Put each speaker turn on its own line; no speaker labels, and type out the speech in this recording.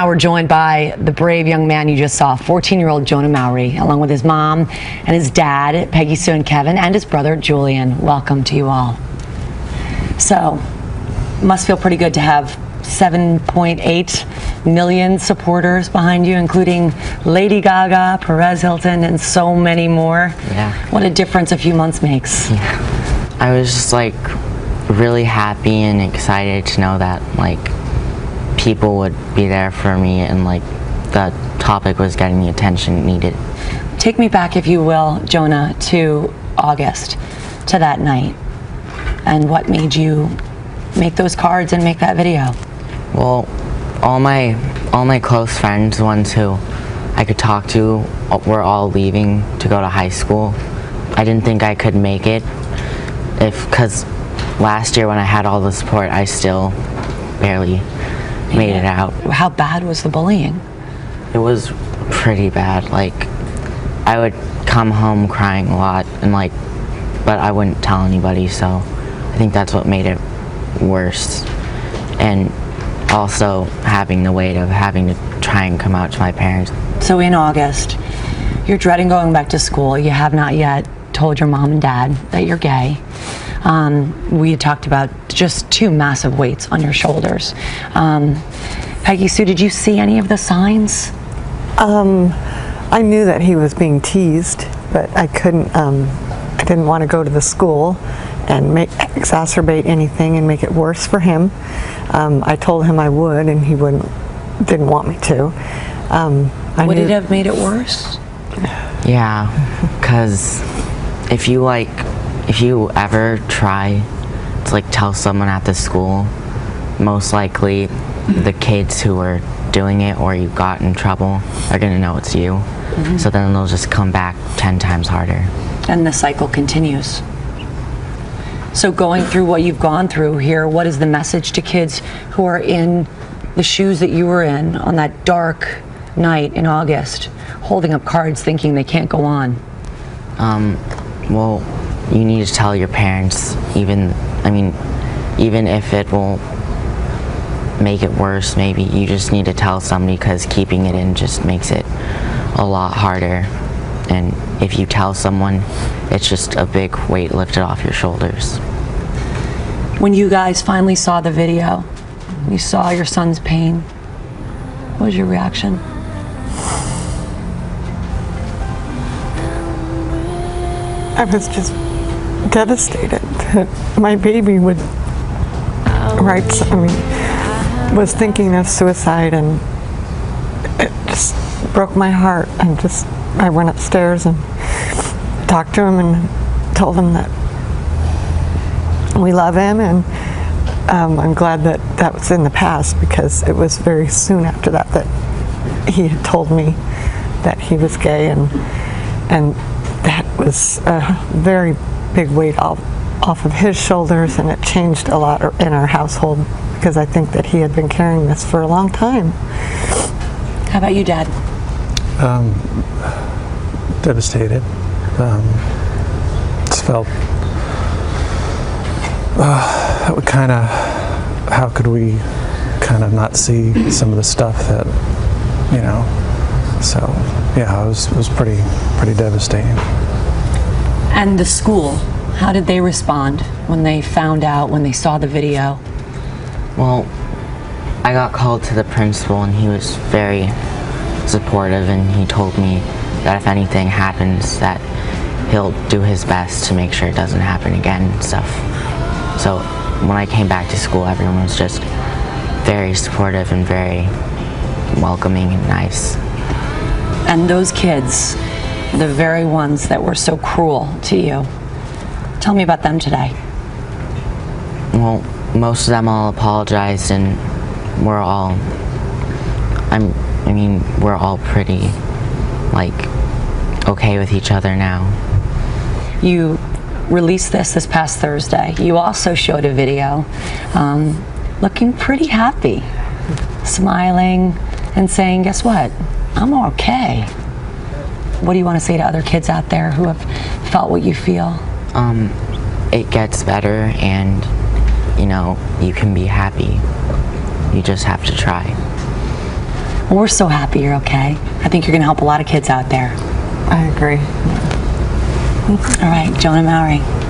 Now we're joined by the brave young man you just saw, 14-year-old Jonah Maury, along with his mom and his dad, Peggy Sue and Kevin, and his brother, Julian. Welcome to you all. So, must feel pretty good to have 7.8 million supporters behind you, including Lady Gaga, Perez Hilton, and so many more.
Yeah.
What a difference a few months makes.
Yeah. I was just like really happy and excited to know that like people would be there for me and like the topic was getting the attention it needed.
Take me back, if you will, Jonah, to August, to that night, and what made you make those cards and make that video?
Well, all my close friends, the ones who I could talk to, were all leaving to go to high school. I didn't think I could make it because last year when I had all the support, I still barely made it out.
How bad was the bullying?
It was pretty bad. Like, I would come home crying a lot and like, but I wouldn't tell anybody, so I think that's what made it worse. And also having the weight of having to try and come out to my parents.
So in August, you're dreading going back to school. You have not yet told your mom and dad that you're gay. We had talked about just two massive weights on your shoulders. Peggy Sue, did you see any of the signs?
I knew that he was being teased, but I couldn't, I didn't want to go to the school and exacerbate anything and make it worse for him. I told him I would, and he didn't want me to.
Would it have made it worse?
Yeah, because if you ever try to like tell someone at the school, most likely the kids who are doing it or you got in trouble are gonna know it's you. Mm-hmm. So then they'll just come back 10 times harder. And
the cycle continues. So going through what you've gone through here, what is the message to kids who are in the shoes that you were in on that dark night in August, holding up cards thinking they can't go on?
Well, you need to tell your parents, even if it will make it worse, maybe you just need to tell somebody, because keeping it in just makes it a lot harder. And if you tell someone, it's just a big weight lifted off your shoulders.
When you guys finally saw the video, you saw your son's pain, what was your reaction?
I was just devastated that my baby would was thinking of suicide, and it just broke my heart. I went upstairs and talked to him and told him that we love him, and I'm glad that that was in the past, because it was very soon after that he had told me that he was gay, and that was a very big weight off of his shoulders, and it changed a lot in our household, because I think that he had been carrying this for a long time.
How about you, Dad?
Devastated. Just felt how could we kind of not see some of the stuff that, so yeah, it was pretty devastating.
And the school, how did they respond when they found out, when they saw the video?
Well, I got called to the principal and he was very supportive, and he told me that if anything happens, that he'll do his best to make sure it doesn't happen again and stuff. So when I came back to school, everyone was just very supportive and very welcoming and nice.
And those kids, the very ones that were so cruel to you, tell me about them today.
Well, most of them all apologized, and we're all pretty okay with each other now.
You released this past Thursday. You also showed a video looking pretty happy, smiling and saying, guess what, I'm okay. What do you want to say to other kids out there who have felt what you feel?
It gets better, and you can be happy. You just have to try.
Well, we're so happy you're okay. I think you're going to help a lot of kids out there.
I agree.
All right, Jonah Mowry.